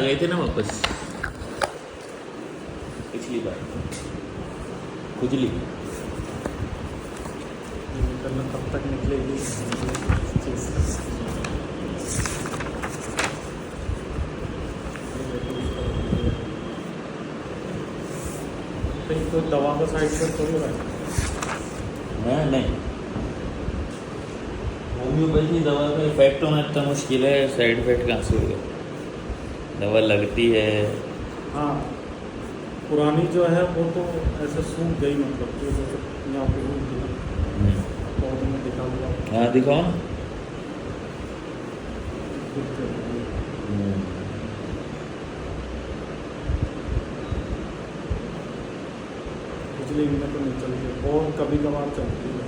गए थे ना वापस पिछली बार खुजली। निकलना कब तक निकलेगी तो दवा का साइड इफेक्ट थोड़ी होगा। हाँ नहीं, होम्योपैथी दवा का इफेक्ट होना इतना मुश्किल है, साइड इफेक्ट कहाँ से होगा। दवा लगती है। हाँ पुरानी जो है वो तो ऐसे सूख गई, मतलब कि जैसे यहाँ पे रूप दिया पौधे में दिखा हुआ। हाँ दिखाओ ना। बिजली में तो नहीं चलती, बहुत कभी कभार चलती है।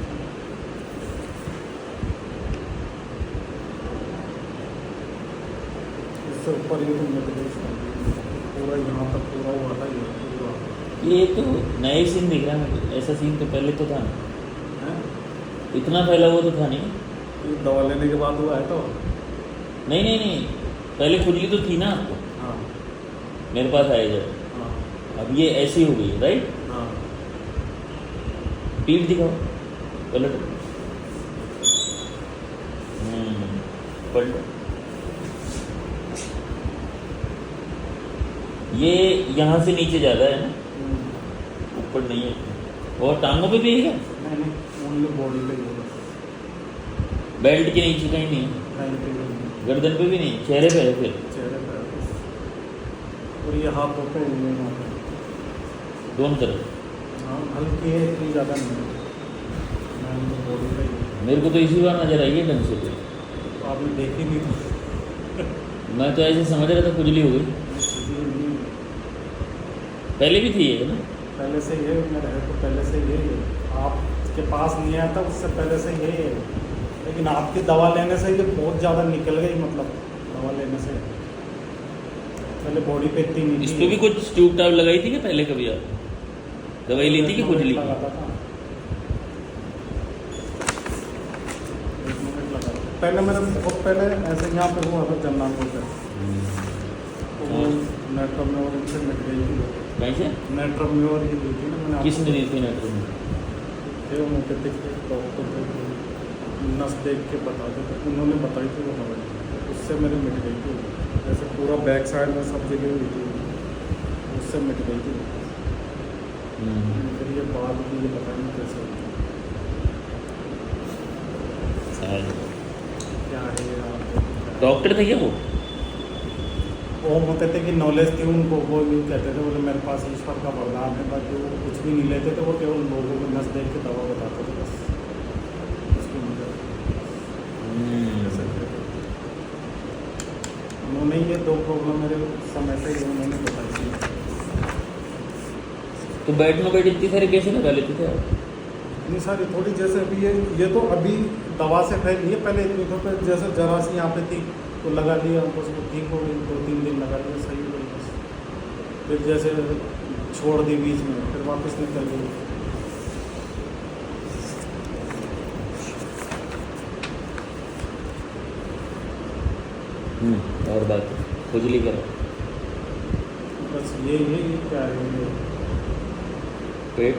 इससे ऊपर ये तो निर्देश पूरा यहाँ तक पूरा हुआ था, ये पूरा। ये तो नया सीन दिख रहा है मुझे, ऐसा सीन तो पहले तो था ना, है इतना फैला हुआ तो था नहीं। ये दवा लेने के बाद हुआ है तो। नहीं नहीं नहीं, पहले खुजली तो थी ना आपको, हाँ मेरे पास आए जब। हाँ अब ये ऐसी हो गई राइट। हाँ पीठ दिखाओ, पलट। पलट। ये यहाँ से नीचे ज़्यादा है ना, ऊपर नहीं है। और टांगों पे भी है क्या? नहीं ओनली बॉडी पे ही होगा, बेल्ट के नीचे कहीं नहीं है, कहीं पे भी नहीं, गर्दन पे भी नहीं, चेहरे पे है फिर? चेहरे पे है बस। और ये हाथों पे नहीं होता। दोनों तरफ? हाँ हल्की है, इतनी ज़्यादा नहीं है। मैं तो बॉडी पे ही, मेरे को तो इसी बार नजर आई है ढंग से। तो आपने देखी नहीं तो। मैं तो ऐसे समझ रहा था खुजली हो गई, पहले भी थी ये ना। पहले से ये मेरा है, तो पहले से यही है। आपके पास नहीं आया था उससे पहले से यही है, लेकिन आपकी दवा लेने से ये बहुत ज़्यादा निकल गई, मतलब दवा लेने से पहले बॉडी पे इतनी नहीं इस थी। पे भी कुछ ट्यूब टाब लगाई थी क्या पहले कभी आप? दवाई ली थी कि खुजली की? लगाता था, 1 मिनट लगा था। पहले मेरा बहुत पहले ऐसे यहाँ पे हुआ था जन्नापुर पे, तो वो नेट्रोम्योर से मिट गई थी। कहीं से? नेट्रोम्योर ही ली थी ना मैंने। किसने दी थी नेटवर्क में? थे होम्योपैथिक डॉक्टर थे, नस देख के बताते थे, उन्होंने बताई थी वो दवाई, उससे मेरी मिट गई थी। जैसे पूरा बैक साइड में सब जगह हुई थी, उससे मिट गई थी। फिर ये बाद की ये पता नहीं कैसे हुई। क्या है यार, डॉक्टर थे क्या वो? होम्योपैथिक की नॉलेज थी उनको, वो यूँ कहते थे, बोले मेरे पास ईश्वर का वरदान है, बाकी वो कुछ भी नहीं लेते थे, वो केवल लोगों को नस देख के दवा बताते थे बस। उसकी मदद ऐसे थे। उन्होंने ये 2 प्रॉब्लम मेरे समय से ही उन्होंने बताई थी। तो बैठ में बैठ इतनी सारी कैसे लगा लेते थे आप? इतनी सारी थोड़ी, जैसे अभी ये तो अभी दवा से फैली है, पहले इतनी तो पे जैसे जरा सी यहाँ पे थी तो लगा लिया, बस वो ठीक हो गई, 2-3 दिन लगा लिया, सही हो गई बस। फिर जैसे छोड़ दी बीच में, फिर वापस निकल गई। और बात खुजली करो। बस ये क्या है, ये पेट?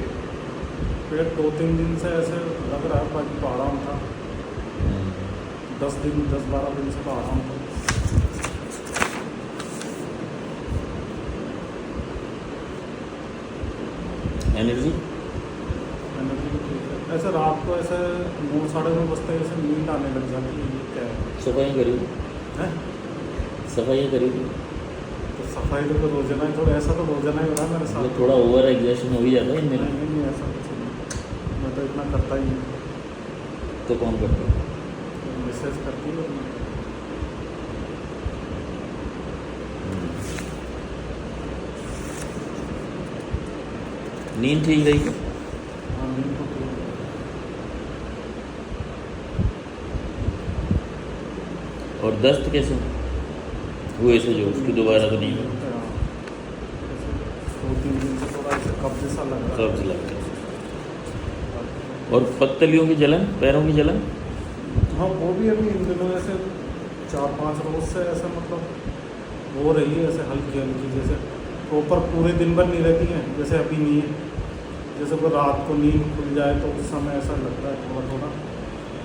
पेट 2-3 दिन से ऐसे लग रहा है, बाकी तो आराम था। 10-12 दिन से तो आराम था। एनर्जी? एनर्जी भी ठीक है, ऐसे रात को ऐसे 9-9:30 बजते ऐसे नींद आने लग जाती है, ये क्या है? सफाई करी? हैं? सफाई करी? तो सफाई तो रोजाना ही, थोड़ा ऐसा तो रोजाना ही हो रहा है मेरे साथ। थोड़ा ओवर एग्जैशन हो ही जाता है मेरा। नहीं ऐसा कुछ नहीं, मैं तो इतना करता ही नहीं। तो कौन करता है? मैसेज करती है अपना। नींद ठीक रही? हाँ नींद तो ठीक है। और दस्त कैसे हुए से जो उसकी दोबारा तो नहीं हुई? 2-3 दिन से थोड़ा ऐसे कब्ज सा लग रहा है। कब्ज लगता है। और पत्तलियों की जलन, पैरों की जलन? हाँ वो भी अभी इन दिनों ऐसे 4-5 रोज से ऐसा, मतलब वो रही है ऐसे हल्की हल्की, जैसे प्रॉपर पूरे दिन भर नहीं रहती हैं, जैसे अभी नहीं है। जैसे कोई रात को नींद खुल जाए तो उस समय ऐसा लगता है थोड़ा थोड़ा,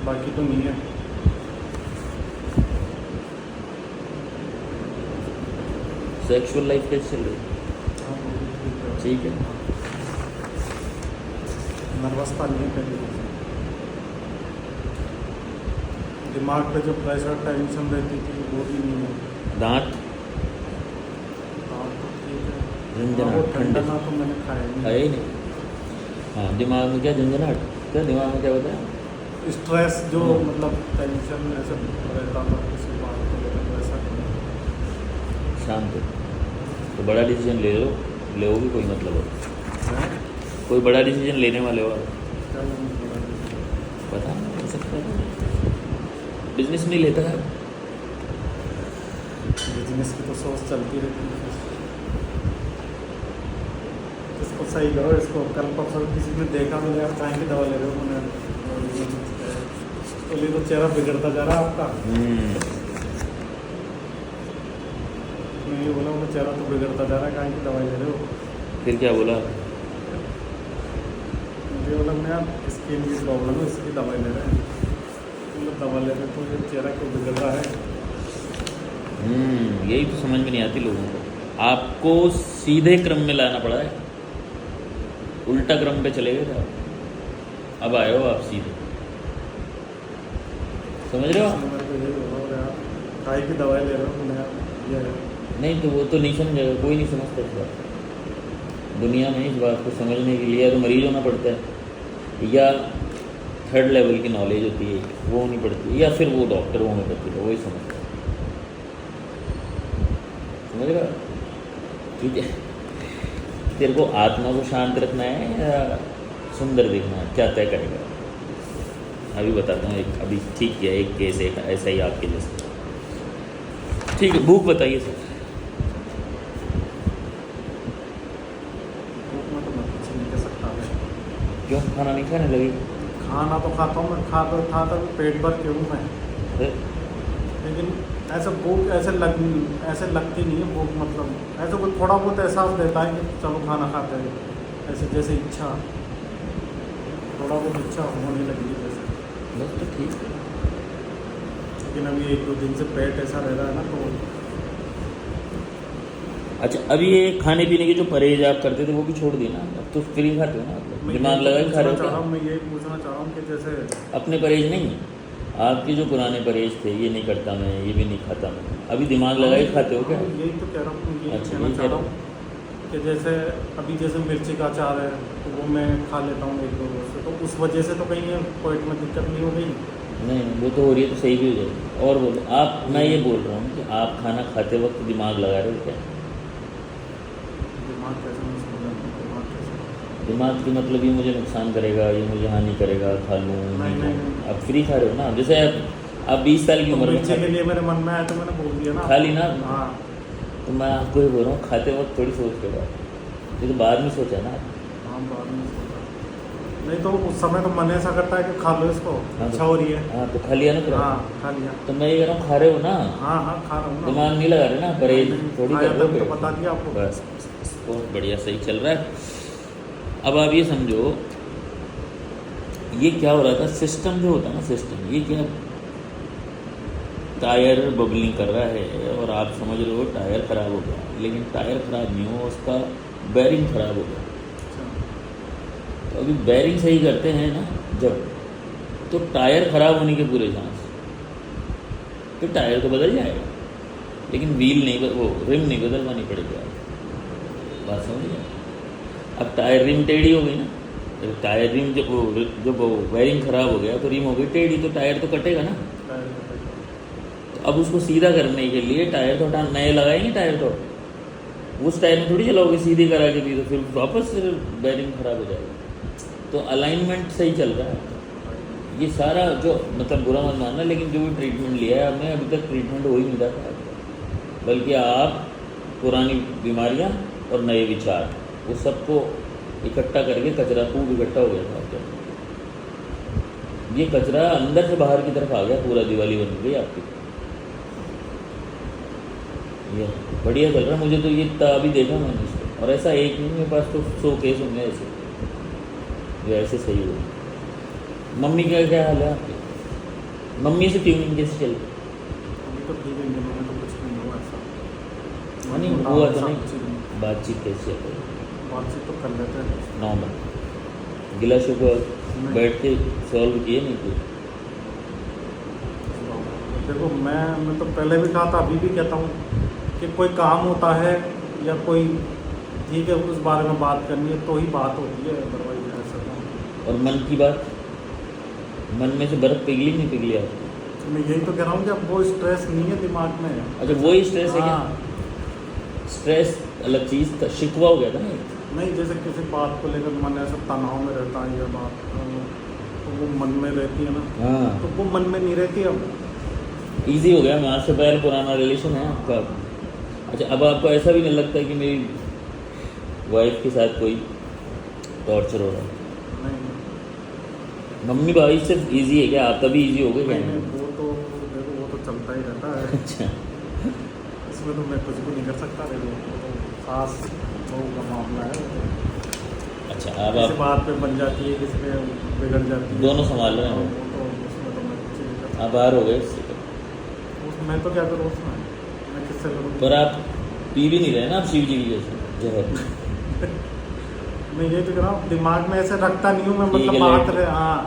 बाकी तो नहीं है। सेक्सुअल लाइफ कैसे चल रही है? हाँ, वो भी ठीक है। ठीक है। नर्वसता नहीं है पहले जैसे। दिमाग पे जो प्रेशर टेंशन रहती थी वो भी नहीं है। दांत हाँ तो ठीक है। झंझनाहट, हाँ, वो ठंडे ठंडा तो मैंने खाया नहीं। है ही नहीं। हाँ, दिमाग में क्या झंझनाहट, क्या दिमाग में क्या होता है? स्ट्रेस जो मतलब टेंशन ऐसा रहता था किसी बात को लेकर, वैसा नहीं शांत हो तो बड़ा डिसीजन ले लो, लोगे कोई मतलब हो, है। कोई बड़ा डिसीजन लेने वाले हो आप, क्या लेना पड़ा? पता नहीं हो सकता है बिजनेस नहीं लेता है। बिजनेस की तो सोच चलती रहती है। इसको सही करो, इसको कल परसों किसी ने देखा मैंने, आप चाय की दवा ले रहे हो मैंने, तो ये तो चेहरा बिगड़ता जा रहा है आपका। मैं ये बोला मैं चेहरा तो बिगड़ता जा रहा है, कहाँ की दवाई ले रहे हो? फिर क्या बोला? मुझे बोला मैं आप स्किन की प्रॉब्लम है इसकी दवाई ले रहे हैं, मतलब दवा ले रहे हैं तो ये चेहरा क्यों बिगड़ रहा है? यही तो समझ में नहीं आती लोगों को। आपको सीधे क्रम में लाना पड़ा है, उल्टा क्रम पे चले गए आप। अब आए हो आप सीधे, समझ रहे हो आप? मेरे को यही बोला और यार काय की दवाई ले रहा हूँ मैं यार, ये है। नहीं तो वो तो नहीं समझेगा, कोई नहीं समझता इस बात को। दुनिया में इस बात को समझने के लिए या तो मरीज होना पड़ता है, या थर्ड लेवल की नॉलेज होती है वो होनी पड़ती है, या फिर वो डॉक्टर होने पड़ती है, वही समझता है। समझ रहे हो? ठीक है, तेरे को आत्मा को शांत रखना है या सुंदर दिखना है, क्या तय करेगा? अभी बताता हूँ। एक अभी ठीक किया एक केस, एक ऐसा ही आपके जैसे। ठीक है, भूख बताइए सर। भूख में तो मैं कुछ नहीं कह सकता मैं। क्यों खाना नहीं खाने लगी? खाना तो खाता हूँ मैं, खाता भी पेट भर के हूँ मैं, फिर लेकिन ऐसा भूख ऐसे लगती नहीं है भूख, मतलब ऐसा कोई थोड़ा बहुत एहसास देता है कि चलो खाना खाते हैं, ऐसे जैसे इच्छा, थोड़ा बहुत इच्छा होने लगी है जैसे। बस तो ठीक है। लेकिन अभी 1-2 दिन से पेट ऐसा रह रहा है ना तो। अच्छा, अभी ये खाने पीने के जो परहेज आप करते थे वो भी छोड़ दिए ना? अब तो फ्री खाते हो ना, मतलब दिमाग लगा के खा रहे हो क्या? मैं यही पूछना चाह रहा हूँ कि जैसे अपने परहेज नहीं, आपके जो पुराने परहेज थे, ये नहीं करता मैं, ये भी नहीं खाता मैं, अभी दिमाग लगा के खाते हो क्या? यही तो कह रहा हूँ, यही अच्छा, कहना यही चाह कह रहा हूँ कि जैसे अभी जैसे मिर्ची का अचार है तो वो मैं खा लेता हूँ 1-2 रोज से, तो उस वजह से तो कहीं पेट में दिक्कत नहीं हो गई? नहीं, वो तो हो रही है तो सही भी हो जाएगी। और बोलो आप, मैं ये बोल रहा हूँ कि आप खाना खाते वक्त दिमाग लगा रहे हो क्या? दिमाग कैसे नहीं समझ, दिमाग कैसे? दिमाग की मतलब ये मुझे नुकसान करेगा, ये मुझे हानि करेगा, खा लूँ नहीं नहीं। खाऊं। आप फ्री खा रहे हो ना, जैसे आप 20 साल की तो उम्र में मिर्ची के लिए मेरे मन में आया तो मैंने बोल दिया ना। खा ली ना? हाँ। तो मैं आपको ये बोल रहा हूँ, खाते वक्त थोड़ी सोच के बाद, ये तो बाद में सोचा ना। हाँ बाद में सोचा, नहीं तो उस समय तो मन ऐसा करता है कि खा लो इसको, हाँ, अच्छा हो रही है। हाँ तो खा लिया ना फिर? हाँ खा लिया। तो मैं ये कह रहा हूँ, खा रहे हो ना? हाँ हाँ खा रहा हूँ ना। दिमाग नहीं लगा रहे ना, परहेज थोड़ी कर रहे हो। तो बता दिया आपको। बस बहुत बढ़िया, सही चल रहा है। अब आप ये समझो, ये क्या हो रहा था, सिस्टम जो होता है ना, सिस्टम ये क्या, टायर बबलिंग कर रहा है और आप समझ रहे हो टायर ख़राब हो गया, लेकिन टायर ख़राब नहीं हो, उसका बैरिंग ख़राब हो गया। तो अभी बैरिंग सही करते हैं ना जब, तो टायर ख़राब होने के पूरे चांस, तो टायर तो बदल जाएगा, लेकिन व्हील नहीं, वो रिम नहीं बदलवानी पड़ेगी आपको। बात समझिए? अब टायर रिम टेढ़ी हो गई ना, टायर रिम जब वो वायरिंग ख़राब हो गया तो रिम हो गई टेढ़ी, तो टायर तो कटेगा ना। तो अब उसको सीधा करने के लिए टायर तो हटा, नए लगाएंगे टायर, तो उस टायर में थोड़ी चलाओगे सीधी करा के भी, तो फिर वापस बैरिंग ख़राब हो जाएगा। तो अलाइनमेंट सही चल रहा है। ये सारा जो मतलब बुरा मत मानना, लेकिन जो भी ट्रीटमेंट लिया है आपने, अभी तक ट्रीटमेंट हो ही नहीं रहा था, बल्कि आप पुरानी बीमारियाँ और नए विचार, वो सबको इकट्ठा करके कचरा खूब इकट्ठा हो गया था आपका। ये कचरा अंदर से बाहर की तरफ आ गया, पूरा दिवाली बन गई आपकी। ये बढ़िया चल रहा है। मुझे तो ये अभी देखा मैंने इसको, और ऐसा एक नहीं, मेरे पास तो 100 केस होंगे ऐसे जो ऐसे सही हो। मम्मी का क्या हाल है आपके? मम्मी से ट्यूनिंग कैसे चल रही? अभी तो ठीक है, इन दिनों में तो कुछ नहीं हुआ ऐसा। नहीं हुआ तो नहीं, बातचीत कैसे है? बातचीत तो कर लेते हैं। नॉर्मल गिला शिकवा बैठ के सॉल्व किए नहीं कुछ? देखो मैं तो पहले भी कहा था, अभी भी कहता हूँ कि कोई काम होता है या कोई ठीक है उस बारे में बात करनी है तो ही बात होती है, अदरवाइज ऐसा तो। और मन की बात, मन में से बर्फ पिघली नहीं पिघली आपकी? मैं यही तो कह रहा हूँ कि अब वो स्ट्रेस नहीं है दिमाग में। अच्छा वही स्ट्रेस है क्या? हाँ। स्ट्रेस अलग चीज़ था, शिकवा हो गया था ना एक। नहीं, जैसे किसी बात को लेकर मन ऐसा तनाव में रहता है, ये बात तो वो मन में रहती है ना, हाँ तो वो मन में नहीं रहती अब। इजी हो गया, माँ से पहले पुराना रिलेशन है आपका। अच्छा अब आपको ऐसा भी नहीं लगता कि मेरी वाइफ के साथ कोई टॉर्चर हो रहा है? नहीं मम्मी भाई से इजी है क्या? आपका भी इजी हो गया क्या? नहीं, वो तो देखो वो तो चलता ही रहता है। अच्छा इसमें तो मैं कुछ भी नहीं कर सकता। देखो वो तो सास बहू का मामला है। वो तो अच्छा अब किसी आप बात पे बन जाती है, किसी पे बिगड़ जाती है, दोनों संभाल रहे हैं। वो तो उसमें तो मैं कुछ नहीं कर आप बाहर हो गए इससे? सकता। मैं तो क्या करूँ उसमें, मैं किससे करूँ? पर आप पी भी नहीं रहे ना आप शिव जी की जैसे जहर? मैं ये तो कह रहा हूँ, दिमाग में ऐसे रखता नहीं हूँ मैं, ठीक है, मतलब बात लेट। रहे। हाँ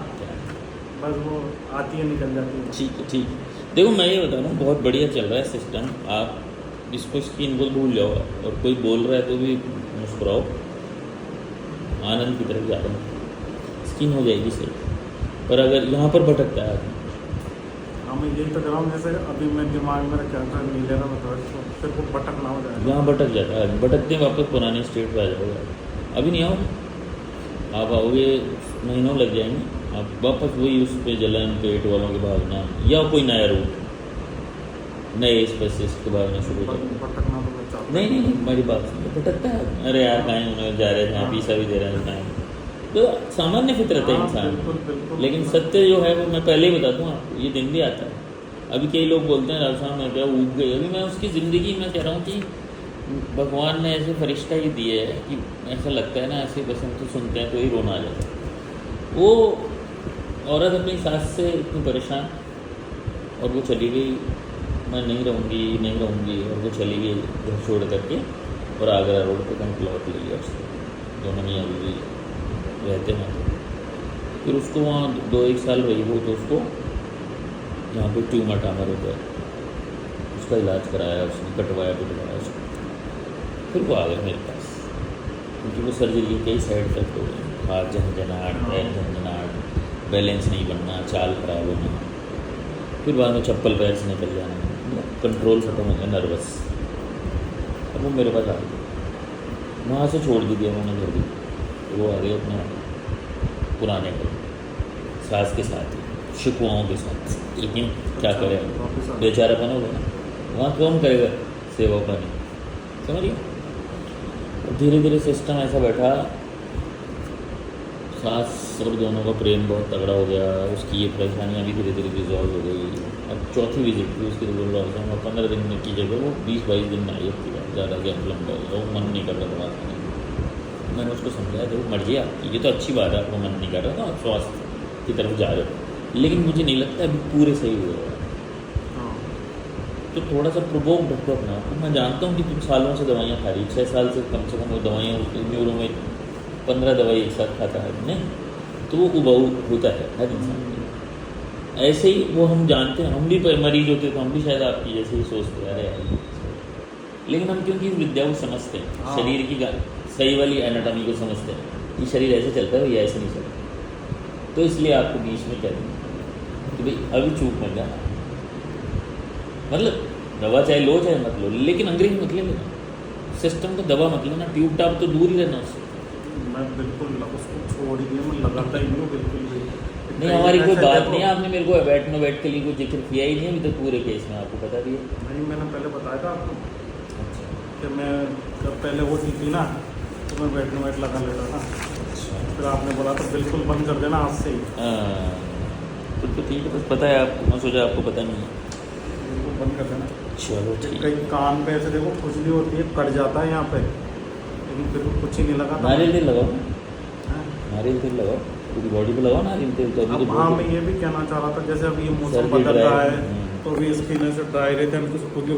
बस वो आती है निकल जाती है। ठीक है ठीक है। देखो मैं ये बता रहा हूँ, बहुत बढ़िया चल रहा है सिस्टम। आप इसको स्किन को भूल जाओ, और कोई बोल रहा है तो भी मुस्कुराओ, आनंद की तरफ जा रहा हूँ, स्किन हो जाएगी सही। पर अगर यहाँ पर भटकता है आदमी, हाँ मैं यही तो कह रहा हूँ, जैसे अभी मैं दिमाग में क्या था नहीं लेना बता, तो फिर वो भटक ना हो जाए। यहाँ भटक जाता है आदमी, भटकते ही वापस पुराने स्टेट पर आ जाओगे। अभी नहीं आओगे, आप आओगे महीनों लग जाएंगे, आप वापस वही उस पे जलन, पेट वालों के भागना, या कोई नया रूट, नए स्पेसिस्ट के भागना शुरू हो जाए। भटकना तो मैं चाहता नहीं नहीं नहीं, मेरी बात सुनो, भटकता है। अरे यार कहीं उन्होंने जा रहे थे, यहाँ पीसा भी दे रहे हैं कहीं, तो सामान्य फितरत है हाँ, इंसान। बिल्कुल बिल्कुल। लेकिन सत्य जो है वो मैं पहले ही बताता हूँ आपको, ये दिन भी आता है। अभी कई लोग बोलते हैं राज साहब मैं क्या उग गए, अभी मैं उसकी ज़िंदगी में कह रहा हूँ कि भगवान ने ऐसे फरिश्ता ही दिए है कि ऐसा लगता है ना, ऐसे बस हम तो सुनते हैं तो ही रोना आ जाता है। वो औरत अपनी सास से इतनी परेशान, और वो चली गई, मैं नहीं रहूँगी नहीं रहूँगी, और वो चली गई घर छोड़ करके, और आगरा रोड पे कहीं प्लॉट ले लिया उसने, दोनों मियाँ बीवी रहते हैं। फिर उसको वहाँ 2-1 साल रही वो, तो उसको यहाँ पे ट्यूमर टामर हो गया, उसका इलाज कराया उसने, कटवाया पिटवाया उसको, फिर वो आ गया मेरे पास, क्योंकि वो सर्जरी की कई साइड इफेक्ट हो गए, हाथ झंझनाहट, पैर झंझनाहट, बैलेंस नहीं बनना, चाल खराब होना, फिर बाद में चप्पल पैर से निकल जाना, कंट्रोल खत्म हो गया, नर्वस। अब वो मेरे पास आ गई, वहाँ से छोड़ दी दिया उन्होंने घर भी, वो आ गए अपने पुराने घर, सास के साथ ही, शिकवाओं के साथ। लेकिन क्या करें, बेचारापन हो गया ना, वहाँ कौन करेगा सेवा पानी, समझिए। धीरे धीरे सिस्टम ऐसा बैठा, सास और दोनों का प्रेम बहुत तगड़ा हो गया, उसकी ये परेशानियाँ भी धीरे धीरे रिजॉल्व हो गई। अब चौथी विजिट थी उसकी, तो बोल रहा हूँ 15 दिन में की जगह वो 20-22 दिन में आई थी, ज़्यादा गैप लंबा हो गया, वो मन नहीं कर रहा था बात करने। मैंने उसको समझाया देखो मर्जी आपकी, ये तो अच्छी बात है, आपको मन नहीं कर रहा था, आप स्वास्थ्य की तरफ जा रहे हो, लेकिन मुझे नहीं लगता अभी पूरे सही हुए हो। तो थोड़ा सा प्रोवोक ढको अपना आपको। मैं जानता हूँ कि तुम सालों से दवाइयाँ खा रही, 6 साल से कम वो दवाइयाँ, न्यूरो में 15 दवाई एक साथ खाता है नहीं, तो वो उबाऊ होता है हर इंसान के। ऐसे ही वो हम जानते हैं, हम भी मरीज होते तो हम भी शायद आपकी जैसे ही सोचते हैं, अरे यार, लेकिन हम क्योंकि इस विद्या को समझते हैं, शरीर की सही वाली एनाटॉमी को समझते हैं कि शरीर ऐसे चलता है या ऐसे नहीं चलता, तो इसलिए आपको बीच में कह दें कि भाई अभी चूक मत जाना, मतलब दवा चाहे लो चाहे मत लो, लेकिन अंग्रेजी मत ले लेना, सिस्टम को दवा मत लेना, ट्यूब टाप तो दूर ही रहना उससे। मैं बिल्कुल उसको छोड़ ही दिया, मैं लगाता ही नहीं हूँ बिल्कुल भी। नहीं हमारी कोई बात नहीं है, आपने मेरे को बैठ के लिए कोई जिक्र किया ही नहीं अभी तक पूरे केस में, आपको पता भी है। नहीं मैंने पहले बताया था आपको कि मैं जब पहले वो थी ना तो मैं बैट लगा लेता था, फिर आपने बोला तो बिल्कुल बंद कर देना आज से ही। हाँ तो ठीक है, बस पता है आपको, मैं सोचा आपको पता नहीं है। बिल्कुल बंद कर देना। चलो ठीक। कई कान पे ऐसे देखो खुजली होती है, कट जाता है यहाँ पे, लेकिन फिर भी कुछ ही नहीं लगा था। नारियल तेल लगाओ, हैं? नारियल तेल लगाओ, पूरी बॉडी पे लगाओ नारियल तेल। तो अभी अब तो हाँ, बहुत- मैं ये भी कहना चाह रहा था, जैसे अभी ये मौसम सर्दी बदल ड्राई, रहा है तो भी स्किन ऐसे ड्राई रहते हैं, हम तो खुद ही